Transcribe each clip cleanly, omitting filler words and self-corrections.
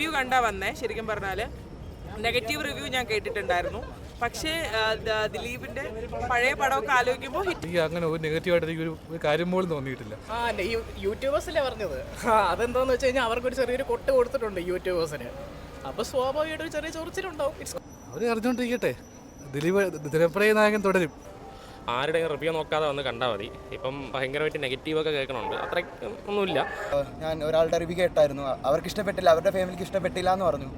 Review കണ്ടാ വന്നേ. ശരിക്കും പറഞ്ഞാൽ നെഗറ്റീവ് റിവ്യൂ ഞാൻ കേട്ടിട്ടുണ്ടായിരുന്നു. പക്ഷേ ദിലീപിന്റെ പഴയ പടമൊക്കെ ആലോചിക്കുമ്പോൾ എനിക്ക് അങ്ങനെ ഒരു നെഗറ്റീവായിട്ട് എനിക്ക് ഒരു കാര്യം പോലും തോന്നിയിട്ടില്ല. യൂട്യൂബേഴ്സല്ലേ പറഞ്ഞത്. അതെന്താന്ന് വെച്ച് കഴിഞ്ഞാൽ അവർക്കൊരു ചെറിയൊരു കൊട്ട് കൊടുത്തിട്ടുണ്ട് യൂട്യൂബേഴ്സിന്. അപ്പോൾ സ്വാഭാവികമായിട്ട് ഒരു ചെറിയ ചൊറിച്ചിലുണ്ടാവും. അവർ അറിഞ്ഞുകൊണ്ടിരിക്കട്ടെ, ദിലീപ് ദിനപ്രിയ നായകൻ തുടരും. ആരുടെയും റിവ്യൂ നോക്കാതെ വന്ന് കണ്ടാൽ മതി. ഇപ്പം ഭയങ്കരമായിട്ട് നെഗറ്റീവൊക്കെ കേൾക്കണുണ്ട്, അത്ര ഒന്നുമില്ല. ഞാൻ ഒരാളുടെ റിവ്യൂ കേട്ടായിരുന്നു, അവർക്ക് ഇഷ്ടപ്പെട്ടില്ല, അവരുടെ ഫാമിലിക്ക് ഇഷ്ടപ്പെട്ടില്ല എന്ന് പറഞ്ഞു.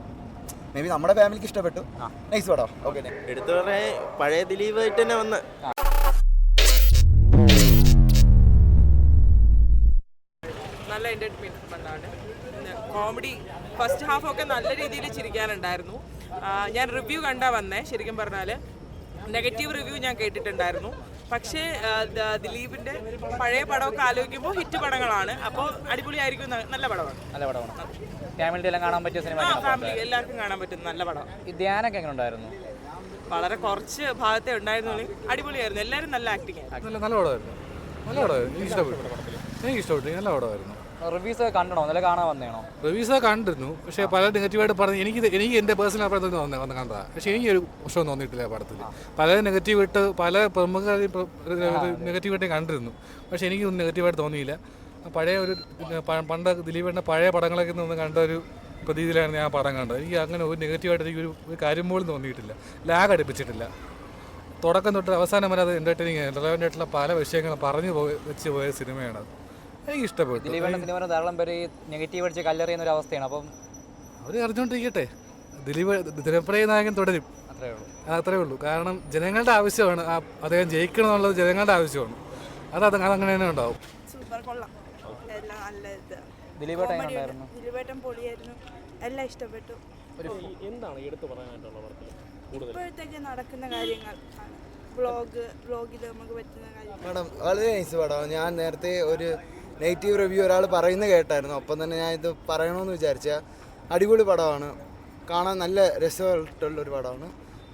മേ ബി നമ്മുടെ ഫാമിലിക്ക് ഇഷ്ടപ്പെട്ടു. നൈസ് പടം. ഓക്കെ, എടുത്തു പറഞ്ഞാൽ പഴയ ദിലീപായിട്ട് തന്നെ വന്ന് നല്ല എൻ്റർടൈൻമെൻറ്റാണ്. കോമഡി ഫസ്റ്റ് ഹാഫൊക്കെ നല്ല രീതിയിൽ ചിരിക്കാനുണ്ടായിരുന്നു. ഞാൻ റിവ്യൂ കണ്ടാ വന്നേ. ശരിക്കും പറഞ്ഞാൽ നെഗറ്റീവ് റിവ്യൂ ഞാൻ കേട്ടിട്ടുണ്ടായിരുന്നു. പക്ഷേ ദിലീപിന്റെ പഴയ പടമൊക്കെ ആലോചിക്കുമ്പോൾ ഹിറ്റ് പടങ്ങളാണ്. അപ്പോൾ അടിപൊളിയായിരിക്കും. നല്ല പടമാണ്. നല്ല പടമാണ്. ഫാമിലി എല്ലാം കാണാൻ പറ്റിയ സിനിമ. ഫാമിലി എല്ലാവർക്കും കാണാൻ പറ്റും നല്ല പടം. ഈ ധ്യാനൊക്കെ എങ്ങനെ ഉണ്ടായിരുന്നു? വളരെ കുറച്ച് ഭാഗത്തെ ഉണ്ടായിരുന്നുള്ളൂ. അടിപൊളിയായിരുന്നു. എല്ലാവരും നല്ല ആക്ടിങ് ആയിരുന്നു. നല്ല പടമായിരുന്നു. നല്ല പടമായിരുന്നു. എനിക്ക് ഇഷ്ടപ്പെട്ടു. നല്ല പടമായിരുന്നു. റിവ്യൂസ് ഒക്കെ കണ്ടോ? നല്ല കാണാൻ വന്നേണോ? റിവ്യൂസ് കണ്ടിരുന്നു, പക്ഷേ പല നെഗറ്റീവായിട്ട് പറഞ്ഞ് എനിക്ക് എൻ്റെ പേഴ്സണൽ അഭിപ്രായത്തിൽ വന്ന് കണ്ടതാണ്. പക്ഷേ എനിക്കൊരു പ്രശ്നം തോന്നിയിട്ടില്ല പടത്തിൽ. പല നെഗറ്റീവായിട്ട് പല പ്രമുഖ നെഗറ്റീവായിട്ട് കണ്ടിരുന്നു, പക്ഷേ എനിക്കൊന്നും നെഗറ്റീവായിട്ട് തോന്നിയില്ല. പഴയ ഒരു പണ്ട് ദിലീപിൻ്റെ പഴയ പടങ്ങളൊക്കെ നിന്ന് കണ്ട ഒരു പ്രതീതിയിലാണ് ഞാൻ പടം കണ്ടത്. എനിക്ക് അങ്ങനെ ഒരു നെഗറ്റീവായിട്ട് എനിക്കൊരു കാര്യം പോലും തോന്നിയിട്ടില്ല. ലാഗ് അടുപ്പിച്ചിട്ടില്ല. തുടക്കം തൊട്ട് അവസാനം വരെ അത് എൻ്റർടൈനിങ് റിലവൻ്റ് ആയിട്ടുള്ള പല വിഷയങ്ങളും പറഞ്ഞു വെച്ച് പോയ സിനിമയാണത്. എനിക്ക് ഇഷ്ടപ്പെട്ടു. ദിലീപിന്റെ സിനിമ ധാരാളം പേര് നെഗറ്റീവ് അടിച്ച് കല്ലെറിയുന്ന ഒരു അവസ്ഥയാണ്. അപ്പം അവർ അറിഞ്ഞുകൊണ്ടിരിക്കട്ടെ, ദിലീപ് ദിനപ്രിയ നായകൻ തുടരും. അത്രേ ഉള്ളൂ. കാരണം ജനങ്ങളുടെ ആവശ്യമാണ് അദ്ദേഹം ജയിക്കണം എന്നുള്ളത്. ജനങ്ങളുടെ ആവശ്യമാണ്. അതങ്ങനെ തന്നെ ഉണ്ടാവും. സൂപ്പർ, കൊള്ളാം. എല്ലാം നല്ല ഇത്. ദിലീപേട്ടൻ പൊളിയായിരുന്നു. എല്ലാം ഇഷ്ടപ്പെട്ടു. എന്താണ് എടുത്തു പറയാനായിട്ടുള്ള ഇപ്പോഴത്തേക്ക് നടക്കുന്ന കാര്യങ്ങൾ, വ്ളോഗിൽ നമുക്ക് പറ്റുന്ന കാര്യങ്ങൾ. മാഡം വളരെ നൈസ് പടം. ഞാൻ നേരത്തെ ഒരു നെഗറ്റീവ് റിവ്യൂ ഒരാൾ പറയുന്നത് കേട്ടായിരുന്നു. ഒപ്പം തന്നെ ഞാൻ ഇത് പറയണമെന്ന് വിചാരിച്ചാൽ അടിപൊളി പടമാണ്. കാണാൻ നല്ല രസമായിട്ടുള്ളൊരു പടമാണ്.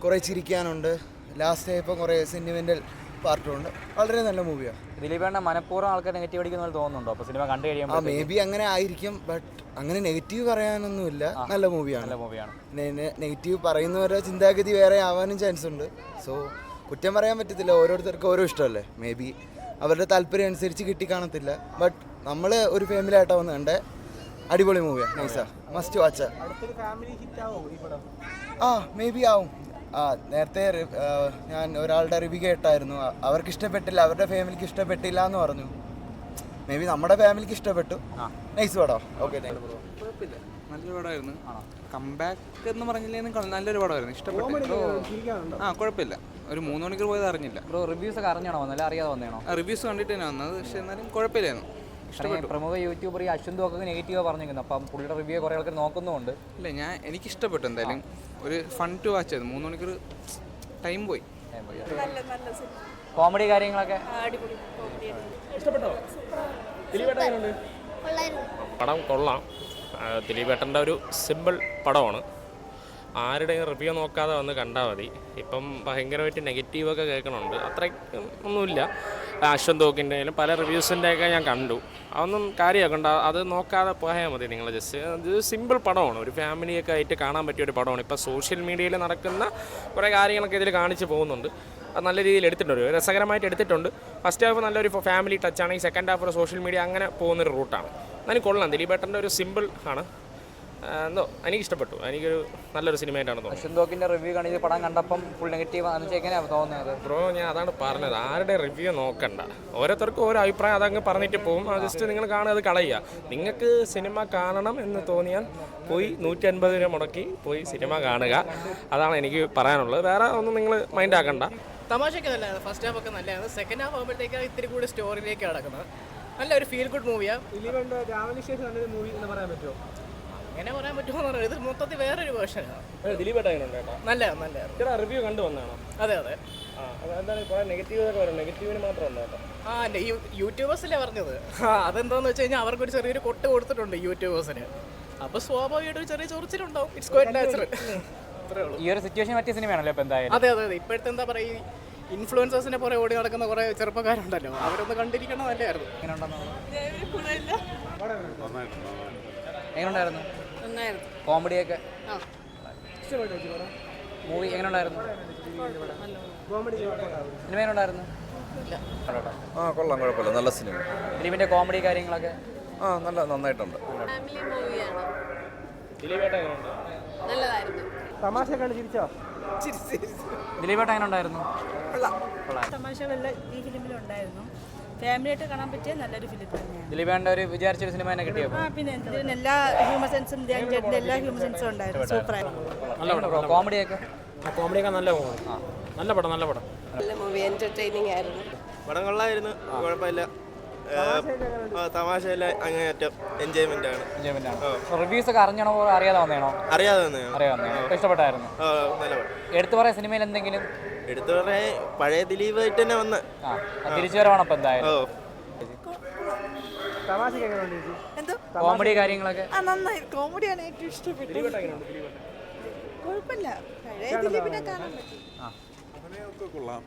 കുറേ ചിരിക്കാനുണ്ട്. ലാസ്റ്റ് ആയപ്പോൾ കുറേ സെൻറ്റിമെൻ്റൽ പാർട്ടുമുണ്ട്. വളരെ നല്ല മൂവിയാണ്. ദിലീപേട്ടൻ മനഃപൂർവ്വം ആൾക്കാർ നെഗറ്റീവ് അടിക്കുന്ന പോലെ തോന്നുന്നുണ്ടോ? അപ്പോൾ സിനിമ കണ്ടു കഴിയുമ്പോൾ മേ ബി അങ്ങനെ ആയിരിക്കും. ബട്ട് അങ്ങനെ നെഗറ്റീവ് പറയാനൊന്നുമില്ല. നല്ല മൂവിയാണ്. നെഗറ്റീവ് പറയുന്നവരുടെ ചിന്താഗതി വേറെ ആവാനും ചാൻസ് ഉണ്ട്. സോ കുറ്റം പറയാൻ പറ്റത്തില്ല. ഓരോരുത്തർക്കും ഓരോ ഇഷ്ടമല്ലേ. മേ ബി അവരുടെ താല്പര്യം അനുസരിച്ച് കിട്ടിക്കാണത്തില്ല. ബട്ട് നമ്മൾ ഒരു ഫാമിലി ആയിട്ടാണ് വന്ന് കണ്ടേ. അടിപൊളി മൂവിയാണ്. നൈസാ, മസ്റ്റ് വാച്ച്. മേ ബി ആവും. നേരത്തെ ഞാൻ ഒരാളുടെ റിവ്യൂ കേട്ടായിരുന്നു, അവർക്ക് ഇഷ്ടപ്പെട്ടില്ല, അവരുടെ ഫാമിലിക്ക് ഇഷ്ടപ്പെട്ടില്ല എന്ന് പറഞ്ഞു. മേ ബി നമ്മുടെ ഫാമിലിക്ക് ഇഷ്ടപ്പെട്ടു. നൈസ് പടം. ഓക്കെ, കുഴപ്പമില്ല, നല്ലൊരു പടമായിരുന്നു. കംബാക്ക് എന്ന് പറഞ്ഞില്ലെങ്കിൽ നല്ലൊരു പടമായിരുന്നു. ഇഷ്ടപ്പെട്ടു. കുഴപ്പമില്ല. ഒരു 3 മണിക്കൂർ പോയത് അറിഞ്ഞില്ല. റിവ്യൂസ് ഒക്കെ അറിഞ്ഞാണോ വന്നത്? അറിയാതെ വന്നേണോ? റിവ്യൂസ് കണ്ടിട്ട് തന്നെ വന്നത്. പക്ഷേ എന്നാലും കുഴപ്പമില്ലായിരുന്നു. പ്രമുഖ യൂട്യൂബർ ഈ അശ്വന്ത് ഒക്കെ നെഗറ്റീവ് പറഞ്ഞിരിക്കുന്നു. അപ്പം പുള്ളിയുടെ റിവ്യൂ കുറേ ആൾക്കാർ നോക്കുന്നുണ്ട്. ഇല്ല, എനിക്ക് ഇഷ്ടപ്പെട്ടു. എന്തായാലും ഒരു ഫൺ ടു വാച്ച് ആയിരുന്നു. 3 മണിക്കൂർ ടൈം പോയി. കോമഡി കാര്യങ്ങളൊക്കെ ഇഷ്ടപ്പെട്ടോ? പടം കൊള്ളാം. ദിലീപേട്ടൻ്റെ ഒരു സിമ്പിൾ പടമാണ്. ആരുടെയും റിവ്യൂ നോക്കാതെ വന്ന് കണ്ടാൽ മതി. ഇപ്പം ഭയങ്കരമായിട്ട് നെഗറ്റീവൊക്കെ കേൾക്കണുണ്ട്, അത്ര ഒന്നുമില്ല. അശ്വന്ത് തോക്കിൻ്റെയും പല റിവ്യൂസിൻ്റെയൊക്കെ ഞാൻ കണ്ടു. അതൊന്നും കാര്യമാക്കണ്ട, അത് നോക്കാതെ പോയാൽ മതി നിങ്ങൾ. ജസ്റ്റ് ഇത് സിമ്പിൾ പടമാണ്. ഒരു ഫാമിലിയൊക്കെ ആയിട്ട് കാണാൻ പറ്റിയ ഒരു പടമാണ്. ഇപ്പോൾ സോഷ്യൽ മീഡിയയിൽ നടക്കുന്ന കുറേ കാര്യങ്ങളൊക്കെ ഇതിൽ കാണിച്ച് പോകുന്നുണ്ട്. അത് നല്ല രീതിയിൽ എടുത്തിട്ടുണ്ട്, രസകരമായിട്ട് എടുത്തിട്ടുണ്ട്. ഫസ്റ്റ് ഹാഫ് നല്ലൊരു ഫാമിലി ടച്ചാണ്. ഈ സെക്കൻഡ് ഹാഫ് ഒരു സോഷ്യൽ മീഡിയ അങ്ങനെ പോകുന്നൊരു റൂട്ടാണ്. എന്നാലും കൊള്ളാം. ദിലീപേട്ടൻ്റെ ഒരു സിമ്പിൾ ആണ്. എന്തോ എനിക്ക് ഇഷ്ടപ്പെട്ടു. എനിക്കൊരു നല്ലൊരു സിനിമയായിട്ടാണ് തോന്നുന്നത്. അശ്വന്തോക്കിൻ്റെ റിവ്യൂ കണ്ടിട്ട് പടം കണ്ടപ്പം ഫുൾ നെഗറ്റീവ് എങ്ങനെയാണ് തോന്നുന്നത്? ബ്രോ, ഞാൻ അതാണ് പറഞ്ഞത്. ആരുടെ റിവ്യൂ നോക്കണ്ട. ഓരോരുത്തർക്കും ഓരോ അഭിപ്രായം അതങ്ങ് പറഞ്ഞിട്ട് പോകും. ജസ്റ്റ് നിങ്ങൾ കാണുക, അത് കളയുക. നിങ്ങൾക്ക് സിനിമ കാണണം എന്ന് തോന്നിയാൽ പോയി 150 രൂപ മുടക്കി പോയി സിനിമ കാണുക. അതാണ് എനിക്ക് പറയാനുള്ളത്. വേറെ ഒന്നും നിങ്ങൾ മൈൻഡ് ആക്കണ്ട. തമാശയൊക്കെ നല്ലതാണ്. ഫസ്റ്റ് ഹാഫ് ഒക്കെ നല്ലതാണ്. സെക്കൻഡ് ഹാഫ് ആകുമ്പോഴത്തേക്ക് ഇത്തിരി കൂടി സ്റ്റോറിയിലേക്ക് കിടക്കുന്നത്. നല്ലൊരു ഫീൽ ഗുഡ് മൂവിയാണ്. മൂവി എന്ന് പറയാൻ പറ്റുമോ? അങ്ങനെ പറയാൻ പറ്റുമോ? ഇത് മൊത്തത്തിൽ വേറൊരു വേർഷനാണ്. ദിലീപേട്ടൻ നല്ല റിവ്യൂ കണ്ടു വന്നാണോ? അതെ. എന്താണ് കുറെ നെഗറ്റീവൊക്കെ വരും. നെഗറ്റീവിന് മാത്രം ഉണ്ടോ? യൂട്യൂബേഴ്സല്ലേ പറഞ്ഞത്. അതെന്താന്ന് വെച്ച് കഴിഞ്ഞാൽ അവർക്കൊരു ചെറിയൊരു കൊട്ട് കൊടുത്തിട്ടുണ്ട് യൂട്യൂബേഴ്സിന്. അപ്പോൾ സ്വാഭാവികമായിട്ട് ഒരു ചെറിയ ചൊറിച്ചിലുണ്ടാവും. It's quite natural. ഈ ഒരു സിറ്റുവേഷൻ പറ്റിയ സിനിമയാണല്ലോ ഇപ്പോൾ എന്തായാലും. അതെ. ഇപ്പോഴത്തെ എന്താ പറയുക, ഇൻഫ്ലുവൻസേഴ്സിനെ പുറകെ ഓടി നടക്കുന്ന കുറേ ചെറുപ്പക്കാരുണ്ടല്ലോ, അവരൊന്ന് കണ്ടിരിക്കണം. നല്ലതായിരുന്നു. എങ്ങനെയുണ്ടായിരുന്നു? കോമഡിയൊക്കെ മൂവി എങ്ങനെ ഉണ്ടായിരുന്നു? സിനിമ എങ്ങനെ ഉണ്ടായിരുന്നു? ആ കൊള്ളാം, കുഴപ്പമില്ല, നല്ല സിനിമ. ദിലീപിൻ്റെ കോമഡി കാര്യങ്ങളൊക്കെ ആ നന്നായിട്ടുണ്ട്. ഫാമിലി മൂവിയാണ്. ദിലീപേട്ടൻ എങ്ങനെയുണ്ട്? നല്ലതായിരുന്നു. ദിലീപേട്ടൻ എങ്ങനെ ഉണ്ടായിരുന്നു? തമാശകളെല്ലാം ഈ ഫിലിമിലുണ്ടായിരുന്നു. ഫാമിലിയായിട്ട് കാണാൻ പറ്റിയ നല്ലൊരു ഫിലിം തന്നെയാണ്. ദിലീപേട്ടൻ്റെ ഒരു വിചാരിച്ചൊരു സിനിമ തന്നെ കിട്ടിയോ? പിന്നെ ഇതിന് എല്ലാ ഹ്യൂമർ സെൻസും ചേട്ടൻ്റെ എല്ലാ ഹ്യൂമർ സെൻസും ഉണ്ടായിരുന്നു. സൂപ്പറായിരുന്നു. കോമഡിയൊക്കെ കോമഡിയൊക്കെ നല്ല നല്ല പടം നല്ല മൂവി, എന്റർടൈനിങ് ആയിരുന്നു. പടം കൊള്ളായിരുന്നു, കുഴപ്പമില്ല. തമാശയെല്ലാം അങ്ങേയറ്റം എൻജോയ്മെന്റ് ആണ്. റിവ്യൂസ് ഒക്കെ അറിഞ്ഞണോ അറിയാതെ വന്നേണോ? അറിയാതെ തന്നെ ഇഷ്ടപ്പെട്ടായിരുന്നു. നല്ല പടം. എടുത്തു പറയാൻ സിനിമയിൽ എന്തെങ്കിലും എടുത്തു പറയാൻ പഴയ ദിലീപായിട്ട് തന്നെ വന്ന് തിരിച്ചുവരവാണ് ഇപ്പം എന്തായാലും. കോമഡി കാര്യങ്ങളൊക്കെ നന്നായി. കോമഡിയാണ് ഏറ്റവും ഇഷ്ടപ്പെട്ടത്. കുഴപ്പമില്ല, പഴയ ദിലീപിനെ കാണാൻ പറ്റും. കൊള്ളാം,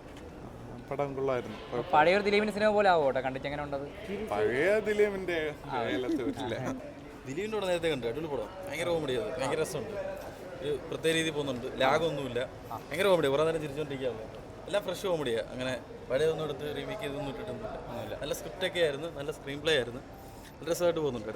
പടം കൊള്ളായിരുന്നു. പഴയൊരു ദിലീപിന്റെ സിനിമ പോലെ ആവോ കണ്ടിട്ട് എങ്ങനെ ഉണ്ടത്? പഴയ ദിലീപിന്റെ ദിലീപിൻ്റെ പടം നേരത്തെ കണ്ടു, അടിപൊളി പടം. ഭയങ്കര കോമഡിയാണ്, ഭയങ്കര രസമുണ്ട്. ഒരു പ്രത്യേക രീതിയിൽ പോകുന്നുണ്ട്, ലാഗൊന്നുമില്ല. ഭയങ്കര കോമഡിയാണ്, കുറേ നേരം ചിരിച്ചുകൊണ്ടിരിക്കാമല്ലോ. എല്ലാം ഫ്രഷ് കോമഡിയാണ്. അങ്ങനെ പഴയതൊന്നും എടുത്ത് റീമേക്ക് ചെയ്തൊന്നും ഇട്ടിട്ടൊന്നുമില്ല. നല്ല സ്ക്രിപ്റ്റൊക്കെ ആയിരുന്നു, നല്ല സ്ക്രീൻ പ്ലേ ആയിരുന്നു, നല്ല രസമായിട്ട് പോകുന്നുണ്ട്.